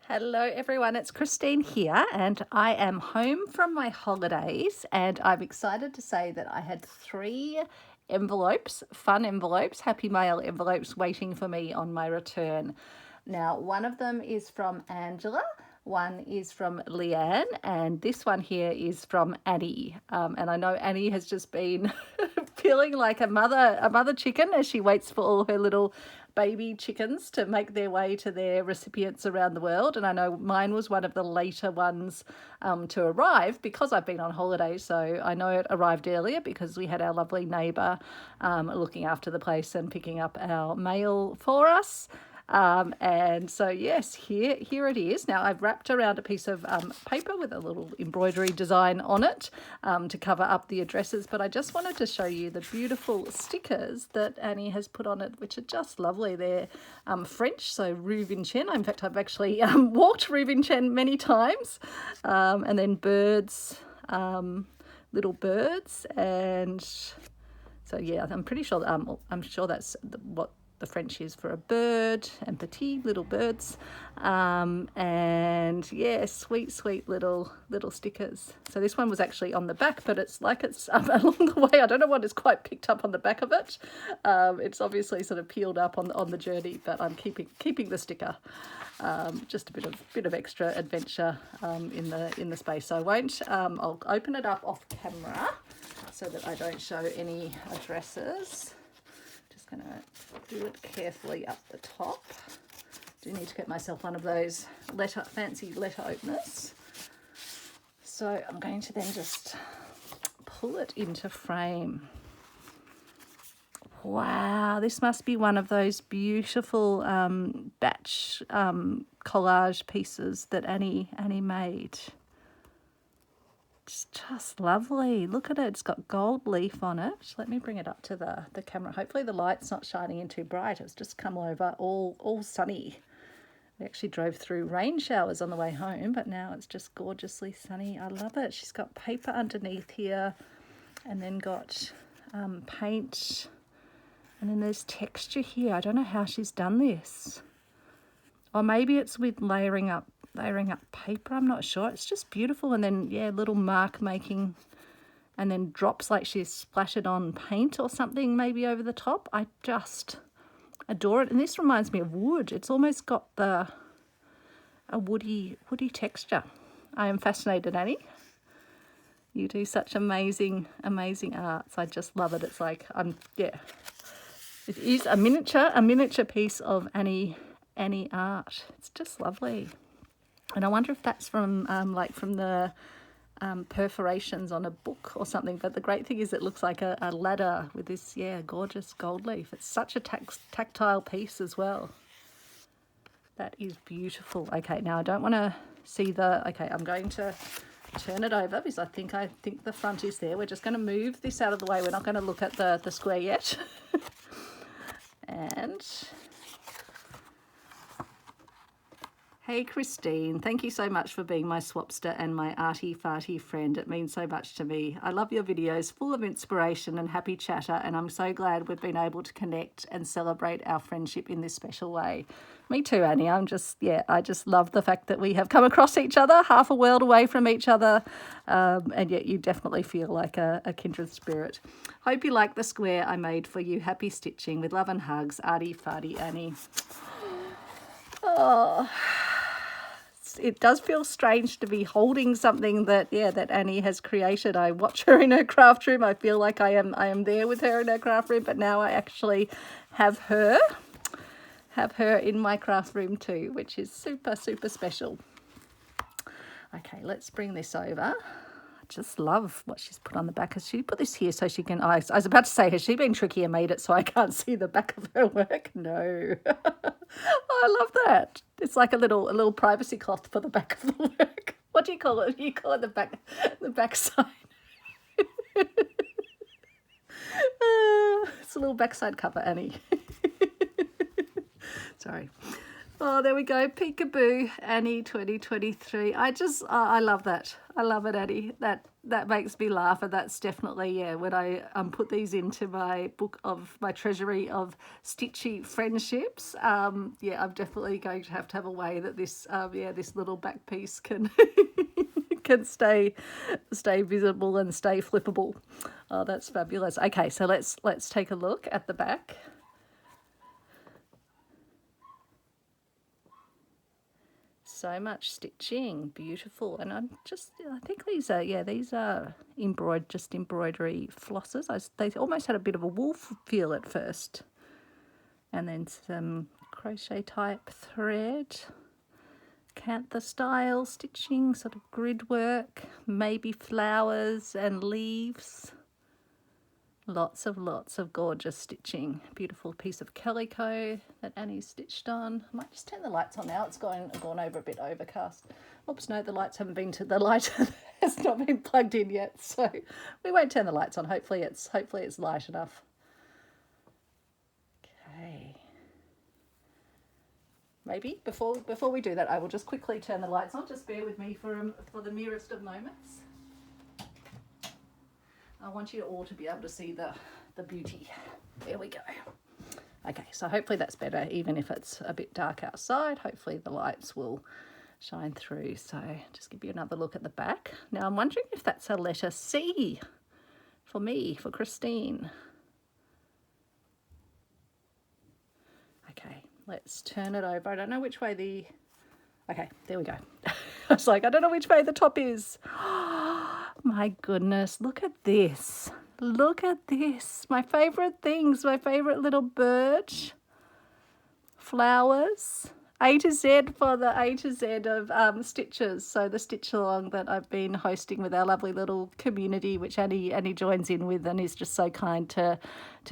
Hello everyone, it's Christine here and I am home from my holidays and I'm excited to say that I had 3 envelopes, fun envelopes, happy mail envelopes waiting for me on my return. Now one of them is from Angela, one is from Leanne, and this one here is from Annie. And I know Annie has just been feeling like a mother chicken as she waits for all her little baby chickens to make their way to their recipients around the world. And I know mine was one of the later ones to arrive because I've been on holiday. So I know it arrived earlier because we had our lovely neighbour looking after the place and picking up our mail for us. And so yes, here it is. Now I've wrapped around a piece of paper with a little embroidery design on it to cover up the addresses, but I just wanted to show you the beautiful stickers that Annie has put on it, which are just lovely. They're French, so Rue Vincennes. In fact, I've actually walked Rue Vincennes many times. And then birds, little birds, and so yeah, I'm pretty sure I'm sure that's what the French is for a bird, and petit, little birds, and yeah, sweet little stickers. So this one was actually on the back, but it's like it's along the way. I don't know what is quite picked up on the back of it. It's obviously sort of peeled up on the journey, but I'm keeping the sticker. Just a bit of extra adventure in the space. So I won't. I'll open it up off camera so that I don't show any addresses. Going to do it carefully up the top. Do need to get myself one of those fancy letter openers. So I'm going to then just pull it into frame. Wow, this must be one of those beautiful batch collage pieces that Annie made. It's just lovely. Look at it. It's got gold leaf on it. Let me bring it up to the camera. Hopefully the light's not shining in too bright. It's just come over all sunny. We actually drove through rain showers on the way home, but now it's just gorgeously sunny. I love it. She's got paper underneath here and then got paint. And then there's texture here. I don't know how she's done this. Or maybe it's with layering up paper, I'm not sure. It's just beautiful. And then yeah, little mark making, and then drops like she's splattered on paint or something maybe over the top. I just adore it. And this reminds me of wood. It's almost got a woody texture. I am fascinated, Annie. You do such amazing arts. I just love it. It's like it is a miniature piece of Annie art. It's just lovely. And I wonder if that's from the perforations on a book or something. But the great thing is it looks like a ladder with this, gorgeous gold leaf. It's such a tactile piece as well. That is beautiful. Okay, now I don't want to see okay, I'm going to turn it over because I think the front is there. We're just going to move this out of the way. We're not going to look at the square yet. And hey Christine, thank you so much for being my swapster and my arty-farty friend. It means so much to me. I love your videos, full of inspiration and happy chatter, and I'm so glad we've been able to connect and celebrate our friendship in this special way. Me too, Annie. I just love the fact that we have come across each other, half a world away from each other, and yet you definitely feel like a kindred spirit. Hope you like the square I made for you. Happy stitching. With love and hugs, arty-farty Annie. Oh, it does feel strange to be holding something that Annie has created. I watch her in her craft room. I feel like I am there with her in her craft room, but now I actually have her in my craft room too, which is super special. Okay, let's bring this over. I just love what she's put on the back. Has she put this here so she can... I was about to say, has she been tricky and made it so I can't see the back of her work? No. I love that. It's like a little privacy cloth for the back of the work. What do you call it? You call it the back side. It's a little backside cover, Annie. Sorry. Oh, there we go. Peekaboo, Annie 2023. I love that. I love it, Annie. That makes me laugh, and that's definitely, yeah, when I put these into my book of my treasury of stitchy friendships. Yeah, I'm definitely going to have a way that this this little back piece can can stay visible and stay flippable. Oh, that's fabulous. Okay, so let's take a look at the back. So much stitching, beautiful. And I think these are embroidery flosses. They almost had a bit of a wool feel at first. And then some crochet type thread, cantha style stitching, sort of grid work, maybe flowers and leaves. Lots of gorgeous stitching. Beautiful piece of calico that Annie stitched on. I might just turn the lights on now. It's gone over a bit overcast. Oops, no, the light has not been plugged in yet, so we won't turn the lights on. Hopefully it's light enough. Okay. Maybe before we do that, I will just quickly turn the lights on. Just bear with me for the merest of moments. I want you all to be able to see the beauty. There we go. Okay, so hopefully that's better, even if it's a bit dark outside. Hopefully the lights will shine through. So just give you another look at the back. Now I'm wondering if that's a letter C for me, for Christine. Okay, let's turn it over. I don't know which way okay, there we go. I was like, I don't know which way the top is. My goodness, look at this. Look at this. My favourite things, my favourite little birch, flowers, A to Z for the A to Z of stitches. So the stitch along that I've been hosting with our lovely little community, which Annie joins in with and is just so kind to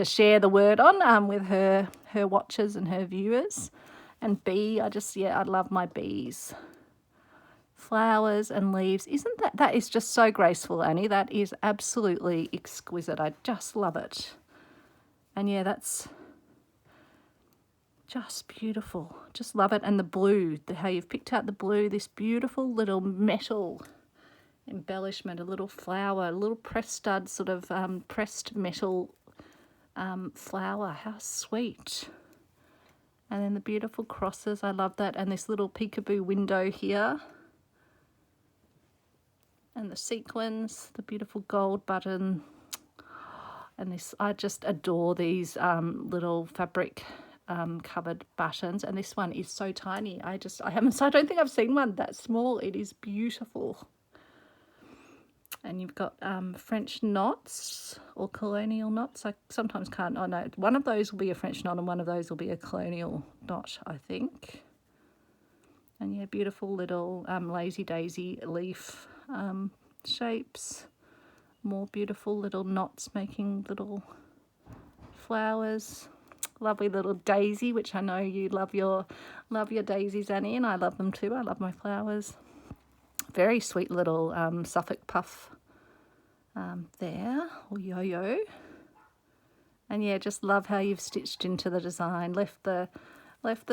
share the word on with her watchers and her viewers. And bee, I love my bees. Flowers and leaves. Isn't that is just so graceful, Annie. That is absolutely exquisite. I just love it. And yeah, that's just beautiful. Just love it. And the blue, how you've picked out the blue, this beautiful little metal embellishment, a little flower, a little pressed stud sort of pressed metal flower. How sweet. And then the beautiful crosses. I love that. And this little peekaboo window here. And the sequins, the beautiful gold button, and this, I just adore these little fabric covered buttons. And this one is so tiny. I don't think I've seen one that small. It is beautiful. And you've got French knots or colonial knots. I sometimes can't. Oh no, one of those will be a French knot and one of those will be a colonial knot, I think. And yeah, beautiful little lazy daisy leaf shapes, more beautiful little knots making little flowers. Lovely little daisy, which I know you love your daisies, Annie, and I love them too. I love my flowers. Very sweet little Suffolk puff there, or yo-yo. And yeah, just love how you've stitched into the design. Left the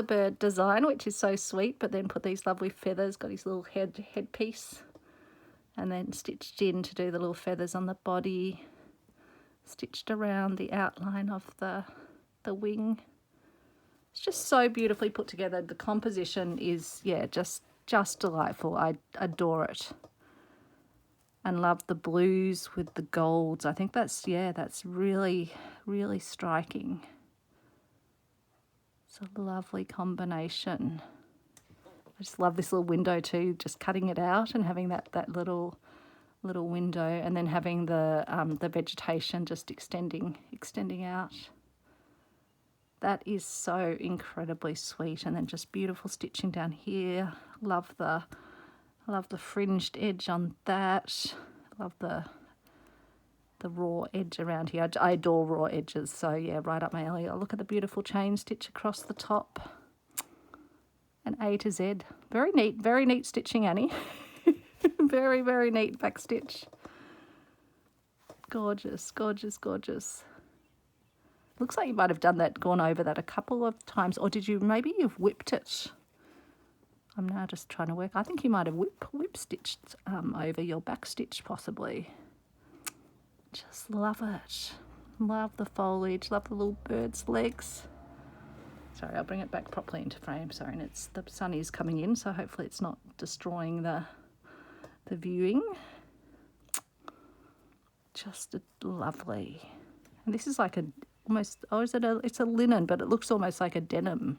bird design, which is so sweet, but then put these lovely feathers, got his little headpiece, and then stitched in to do the little feathers on the body, stitched around the outline of the wing. It's just so beautifully put together. The composition is, yeah, just delightful. I adore it. And love the blues with the golds. I think that's really, really striking. It's a lovely combination. I just love this little window too, just cutting it out and having that little window, and then having the vegetation just extending out. That is so incredibly sweet. And then just beautiful stitching down here. Love the fringed edge on that. Love the raw edge around here. I adore raw edges, so yeah, right up my alley. Oh, look at the beautiful chain stitch across the top. And A to Z. Very neat stitching, Annie. Very, very neat back stitch. Gorgeous, gorgeous, gorgeous. Looks like you might have gone over that a couple of times, or maybe you've whipped it I'm now just trying to work. I think you might have whip stitched over your back stitch possibly. Just love it. Love the foliage, love the little bird's legs. Sorry, I'll bring it back properly into frame. Sorry, and the sun is coming in, so hopefully it's not destroying the viewing. Just lovely. And this is like almost, oh, it's a linen, but it looks almost like a denim.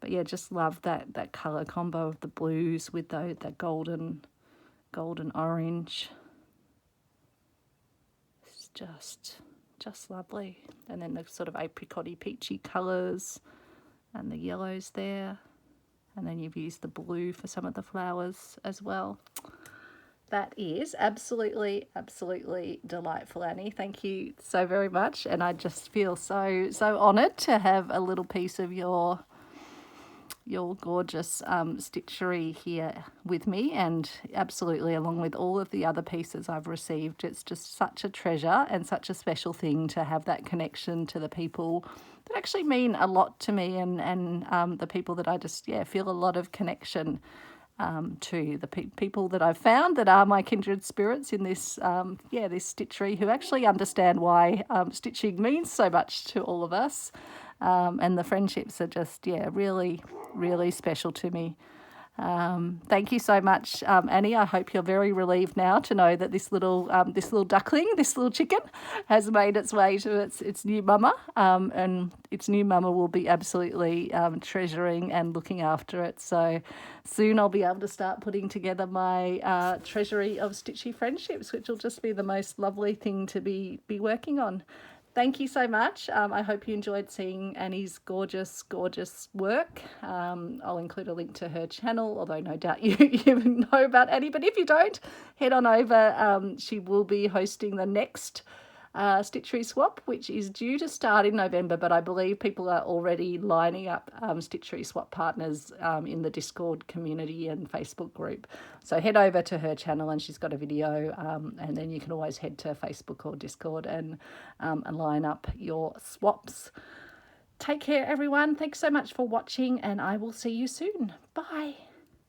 But yeah, just love that colour combo of the blues with that golden orange. It's just lovely. And then the sort of apricot-y peachy colours and the yellows there. And then you've used the blue for some of the flowers as well. That is absolutely delightful, Annie. Thank you so very much. And I just feel so honoured to have a little piece of your gorgeous stitchery here with me, and absolutely along with all of the other pieces I've received. It's just such a treasure and such a special thing to have that connection to the people that actually mean a lot to me, and the people that I just feel a lot of connection to, the people that I've found that are my kindred spirits in this this stitchery, who actually understand why stitching means so much to all of us. And the friendships are just, really special to me. Thank you so much, Annie. I hope you're very relieved now to know that this little duckling, this little chicken, has made its way to its new mama, and its new mama will be absolutely treasuring and looking after it. So soon I'll be able to start putting together my treasury of stitchy friendships, which will just be the most lovely thing to be working on. Thank you so much. I hope you enjoyed seeing Annie's gorgeous work. I'll include a link to her channel, although no doubt you know about Annie. But if you don't, head on over. She will be hosting the next Stitcheryswap, which is due to start in November, but I believe people are already lining up Stitcheryswap partners in the Discord community and Facebook group. So head over to her channel, and she's got a video, and then you can always head to Facebook or Discord and line up your swaps. Take care, everyone. Thanks so much for watching, and I will see you soon. Bye.